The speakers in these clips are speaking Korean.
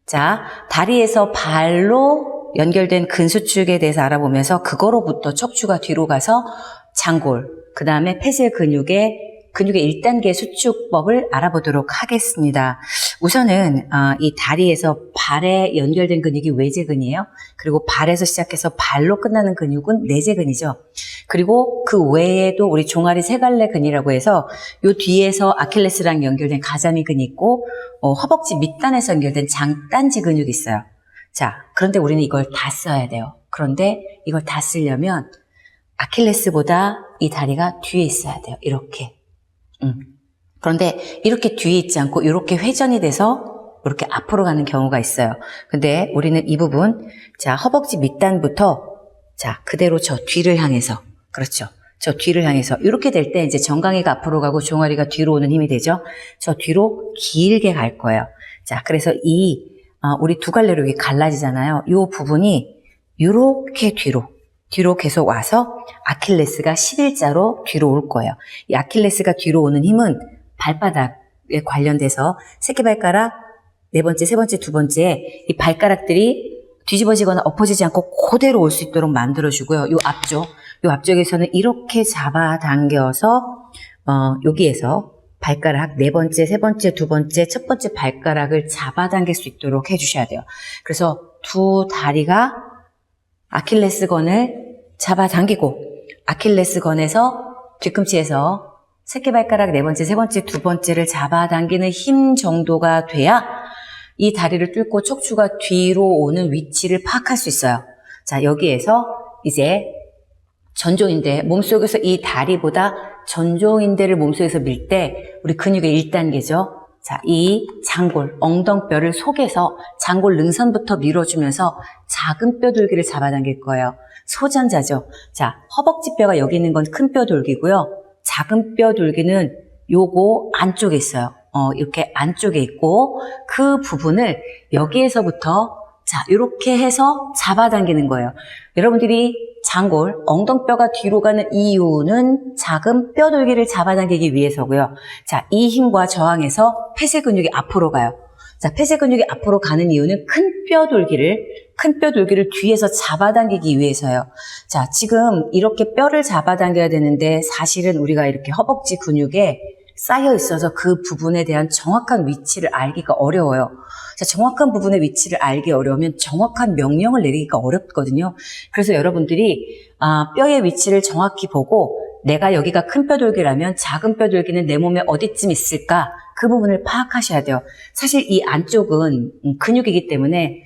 자, 다리에서 발로 연결된 근수축에 대해서 알아보면서 그거로부터 척추가 뒤로 가서 장골, 그 다음에 폐쇄 근육의 1단계 수축법을 알아보도록 하겠습니다. 우선은 이 다리에서 발에 연결된 근육이 외제근이에요. 그리고 발에서 시작해서 발로 끝나는 근육은 내제근이죠. 그리고 그 외에도 우리 종아리 세갈래근이라고 해서 요 뒤에서 아킬레스랑 연결된 가자미근이 있고 허벅지 밑단에서 연결된 장딴지 근육이 있어요. 자, 그런데 우리는 이걸 다 써야 돼요. 그런데 이걸 다 쓰려면 아킬레스보다 이 다리가 뒤에 있어야 돼요. 이렇게. 그런데 이렇게 뒤에 있지 않고 이렇게 회전이 돼서 이렇게 앞으로 가는 경우가 있어요. 근데 우리는 이 부분, 자, 허벅지 밑단부터 자, 그대로 저 뒤를 향해서, 그렇죠. 저 뒤를 향해서 이렇게 될 때 이제 정강이가 앞으로 가고 종아리가 뒤로 오는 힘이 되죠. 저 뒤로 길게 갈 거예요. 자, 그래서 우리 두 갈래로 여기 갈라지잖아요. 이 부분이 이렇게 뒤로 계속 와서 아킬레스가 11자로 뒤로 올 거예요. 이 아킬레스가 뒤로 오는 힘은 발바닥에 관련돼서 새끼발가락, 네 번째, 세 번째, 두 번째 이 발가락들이 뒤집어지거나 엎어지지 않고 그대로 올 수 있도록 만들어주고요. 요 앞쪽에서는 이렇게 잡아당겨서 여기에서 발가락 네 번째, 세 번째, 두 번째, 첫 번째 발가락을 잡아당길 수 있도록 해주셔야 돼요. 그래서 두 다리가 아킬레스건을 잡아당기고 아킬레스건에서 뒤꿈치에서 새끼발가락 네 번째, 세 번째, 두 번째를 잡아당기는 힘 정도가 돼야 이 다리를 뚫고 척추가 뒤로 오는 위치를 파악할 수 있어요. 자, 여기에서 이제 전조인대, 몸속에서 이 다리보다 전조인대를 몸속에서 밀 때 우리 근육의 1단계죠. 자, 이 장골, 엉덩뼈를 속에서 장골 능선부터 밀어주면서 작은 뼈돌기를 잡아당길 거예요. 소전자죠. 자, 허벅지뼈가 여기 있는 건 큰 뼈돌기고요. 작은 뼈돌기는 요거 안쪽에 있어요. 이렇게 안쪽에 있고 그 부분을 여기에서부터 자, 이렇게 해서 잡아당기는 거예요. 여러분들이 장골, 엉덩뼈가 뒤로 가는 이유는 작은 뼈돌기를 잡아당기기 위해서고요. 자, 이 힘과 저항해서 폐쇄 근육이 앞으로 가요. 자, 폐쇄 근육이 앞으로 가는 이유는 큰 뼈돌기를 뒤에서 잡아당기기 위해서요. 자, 지금 이렇게 뼈를 잡아당겨야 되는데 사실은 우리가 이렇게 허벅지 근육에 쌓여 있어서 그 부분에 대한 정확한 위치를 알기가 어려워요. 자, 정확한 부분의 위치를 알기 어려우면 정확한 명령을 내리기가 어렵거든요. 그래서 여러분들이 뼈의 위치를 정확히 보고 내가 여기가 큰 뼈돌기라면 작은 뼈돌기는 내 몸에 어디쯤 있을까? 그 부분을 파악하셔야 돼요. 사실 이 안쪽은 근육이기 때문에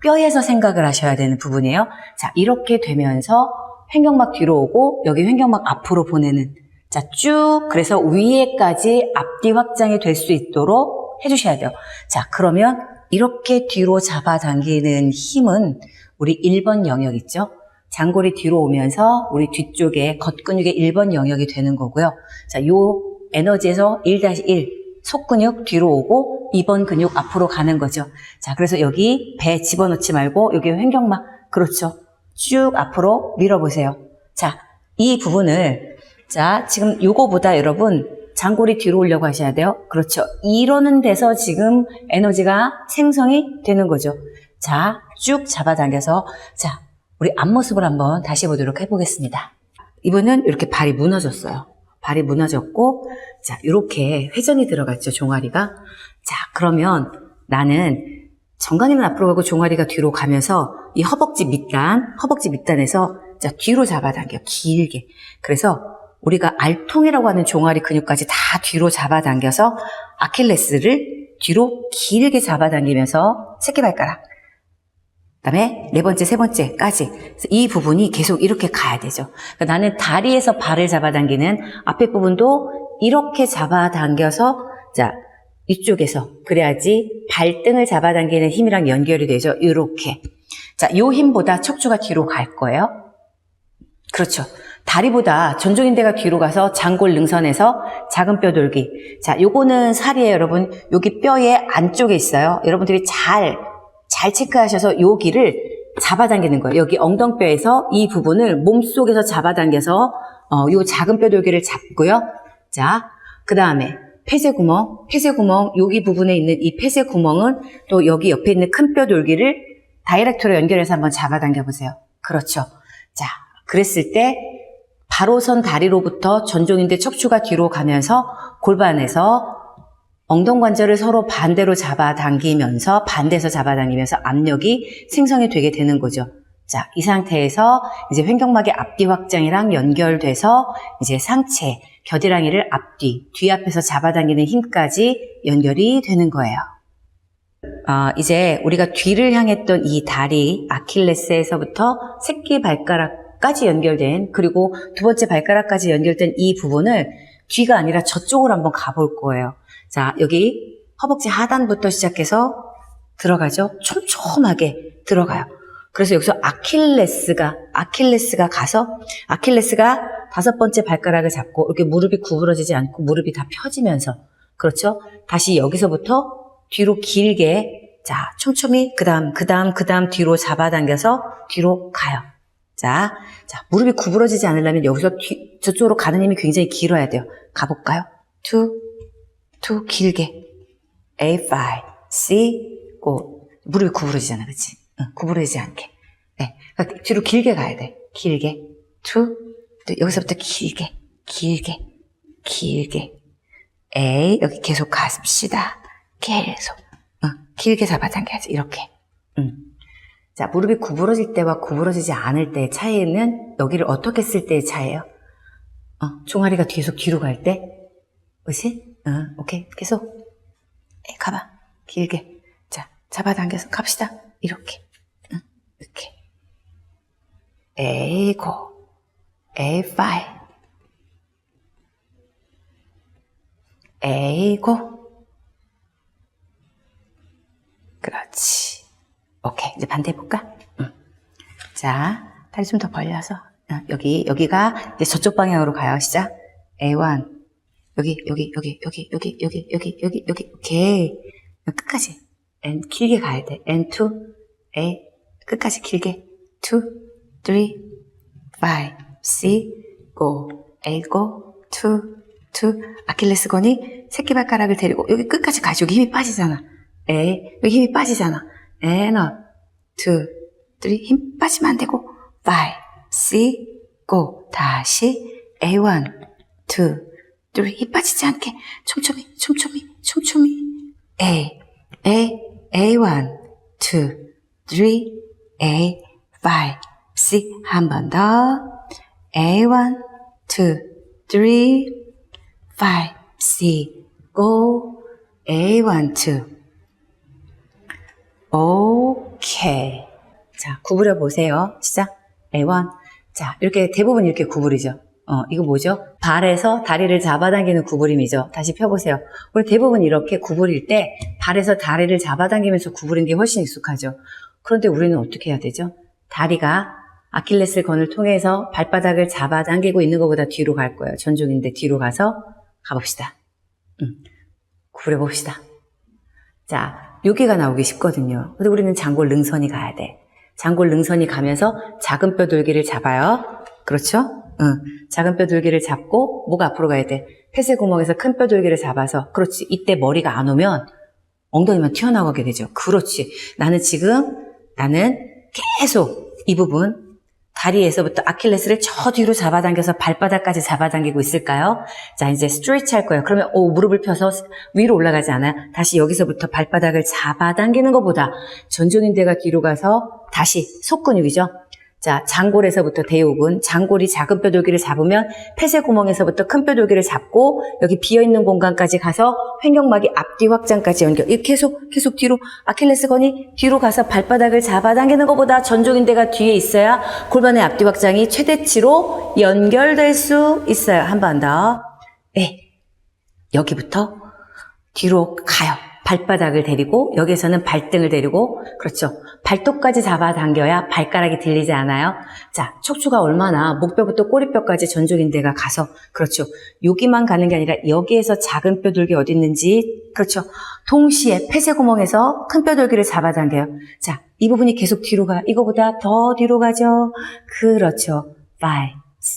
뼈에서 생각을 하셔야 되는 부분이에요. 자, 이렇게 되면서 횡격막 뒤로 오고 여기 횡격막 앞으로 보내는 자, 쭉 그래서 위에까지 앞뒤 확장이 될 수 있도록 해주셔야 돼요. 자, 그러면 이렇게 뒤로 잡아당기는 힘은 우리 1번 영역 있죠? 장골이 뒤로 오면서 우리 뒤쪽에 겉근육의 1번 영역이 되는 거고요. 자, 요 에너지에서 1-1 속근육 뒤로 오고 2번 근육 앞으로 가는 거죠. 자, 그래서 여기 배 집어넣지 말고 여기 횡격막 그렇죠. 쭉 앞으로 밀어보세요. 자, 이 부분을 자, 지금 요거보다 여러분 장골이 뒤로 오려고 하셔야 돼요. 그렇죠. 이러는 데서 지금 에너지가 생성이 되는 거죠. 자, 쭉 잡아당겨서 자, 우리 앞모습을 한번 다시 보도록 해보겠습니다. 이번은 이렇게 발이 무너졌어요. 발이 무너졌고 자, 이렇게 회전이 들어갔죠. 종아리가. 자, 그러면 나는 정강이는 앞으로 가고 종아리가 뒤로 가면서 이 허벅지 밑단에서 자, 뒤로 잡아당겨 길게. 그래서 우리가 알통이라고 하는 종아리 근육까지 다 뒤로 잡아당겨서 아킬레스를 뒤로 길게 잡아당기면서 새끼발가락 그다음에 네 번째, 세 번째까지 이 부분이 계속 이렇게 가야 되죠. 그러니까 나는 다리에서 발을 잡아당기는 앞에 부분도 이렇게 잡아당겨서 자 이쪽에서 그래야지 발등을 잡아당기는 힘이랑 연결이 되죠. 이렇게 자, 요 힘보다 척추가 뒤로 갈 거예요. 그렇죠. 다리보다 전조인대가 뒤로 가서 장골 능선에서 작은 뼈돌기. 자, 요거는 살이에요, 여러분. 여기 뼈의 안쪽에 있어요. 여러분들이 잘 체크하셔서 여기를 잡아당기는 거예요. 여기 엉덩뼈에서 이 부분을 몸속에서 잡아당겨서 요 작은 뼈돌기를 잡고요. 자, 그 다음에 폐쇄구멍, 여기 부분에 있는 이 폐쇄구멍은 또 여기 옆에 있는 큰 뼈돌기를 다이렉트로 연결해서 한번 잡아당겨 보세요. 그렇죠. 자, 그랬을 때 바로 선 다리로부터 전종인대 척추가 뒤로 가면서 골반에서 엉덩관절을 서로 반대로 잡아당기면서 반대에서 잡아당기면서 압력이 생성이 되게 되는 거죠. 자, 이 상태에서 이제 횡격막의 앞뒤 확장이랑 연결돼서 이제 상체, 겨드랑이를 앞뒤, 뒤 앞에서 잡아당기는 힘까지 연결이 되는 거예요. 이제 우리가 뒤를 향했던 이 다리, 아킬레스에서부터 새끼발가락까지 연결된, 그리고 두 번째 발가락까지 연결된 이 부분을 뒤가 아니라 저쪽으로 한번 가볼 거예요. 자, 여기 허벅지 하단부터 시작해서 들어가죠. 촘촘하게 들어가요. 그래서 여기서 아킬레스가 가서 아킬레스가 다섯 번째 발가락을 잡고 이렇게 무릎이 구부러지지 않고 무릎이 다 펴지면서, 그렇죠? 다시 여기서부터 뒤로 길게, 자, 촘촘히 그다음 뒤로 잡아당겨서 뒤로 가요. 자, 무릎이 구부러지지 않으려면 여기서 저쪽으로 가는 힘이 굉장히 길어야 돼요. 가볼까요? 2 길게 A5 C go. 무릎이 구부러지잖아, 그치? 구부러지지 않게. 네, 그러니까 뒤로 길게 가야 돼. 길게 2 또 여기서부터 길게 A 여기 계속 갑시다. 계속 길게 잡아당겨야지. 이렇게. 자, 무릎이 구부러질 때와 구부러지지 않을 때의 차이는 여기를 어떻게 쓸 때의 차이예요? 종아리가 계속 뒤로 갈 때, 그렇지? 오케이. 계속 가봐. 길게. 자, 잡아당겨서 갑시다. 이렇게. 이렇게. A5 A5 그렇지. 오케이. 이제 반대 해볼까? 자, 다리 좀 더 벌려서. 여기가 이제 저쪽 방향으로 가요. 시작. A1. 여기. 오케이. 끝까지. N 길게 가야 돼. N2. A. 끝까지 길게. 2, 3, 5, 6, go. A, go. 2. 아킬레스건이 새끼발가락을 데리고 여기 끝까지 가지. 여기 힘이 빠지잖아. A. 여기 힘이 빠지잖아. N, 2, 3. 힘 빠지면 안 되고. 5, 6, go. 다시. A1, 2, 3. 힘 빠지지 않게. 촘촘히. A1, 2, 3, A, 5, 6. 한 번 더. A1, 2, 3, 5, 6. go. A1, 2. 오케이. 자, 구부려 보세요. 시작. A1. 자, 이렇게 대부분 이렇게 구부리죠. 이거 뭐죠? 발에서 다리를 잡아당기는 구부림이죠. 다시 펴보세요. 우리 대부분 이렇게 구부릴 때 발에서 다리를 잡아당기면서 구부리는 게 훨씬 익숙하죠. 그런데 우리는 어떻게 해야 되죠? 다리가 아킬레스건을 통해서 발바닥을 잡아당기고 있는 것보다 뒤로 갈 거예요. 전종인데 뒤로 가서 가봅시다. 구부려 봅시다. 자, 여기가 나오기 쉽거든요. 근데 우리는 장골 능선이 가야 돼. 장골 능선이 가면서 작은 뼈돌기를 잡아요. 그렇죠? 작은 뼈돌기를 잡고 뭐가 앞으로 가야 돼? 폐쇄구멍에서 큰 뼈돌기를 잡아서, 그렇지. 이때 머리가 안 오면 엉덩이만 튀어나가게 되죠. 그렇지. 나는 계속 이 부분 다리에서부터 아킬레스를 저 뒤로 잡아당겨서 발바닥까지 잡아당기고 있을까요? 자, 이제 스트레치 할 거예요. 그러면 무릎을 펴서 위로 올라가지 않아요? 다시 여기서부터 발바닥을 잡아당기는 것보다 전종인대가 뒤로 가서 다시 속근육이죠. 자, 장골에서부터 대요근, 장골이 작은 뼈돌기를 잡으면 폐쇄구멍에서부터 큰 뼈돌기를 잡고 여기 비어있는 공간까지 가서 횡격막이 앞뒤 확장까지 연결. 이렇게 계속 뒤로, 아킬레스건이 뒤로 가서 발바닥을 잡아당기는 것보다 전종인대가 뒤에 있어야 골반의 앞뒤 확장이 최대치로 연결될 수 있어요. 한 번 더. 네. 여기부터 뒤로 가요. 발바닥을 데리고, 여기서는 발등을 데리고, 그렇죠. 발톱까지 잡아당겨야 발가락이 들리지 않아요. 자, 척추가 얼마나 목뼈부터 꼬리뼈까지 전종인대가 가서, 그렇죠. 여기만 가는 게 아니라 여기에서 작은 뼈돌기 어디 있는지, 그렇죠. 동시에 폐쇄구멍에서 큰 뼈돌기를 잡아당겨요. 자, 이 부분이 계속 뒤로 가요. 이거보다 더 뒤로 가죠. 그렇죠. 5,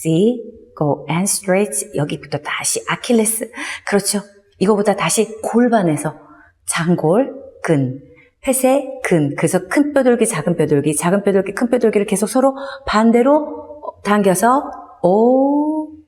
6, go and straight. 여기부터 다시 아킬레스. 그렇죠. 이거보다 다시 골반에서 장골, 근, 폐쇄, 근. 그래서 큰 뼈돌기, 작은 뼈돌기, 작은 뼈돌기, 큰 뼈돌기를 계속 서로 반대로 당겨서 오케이.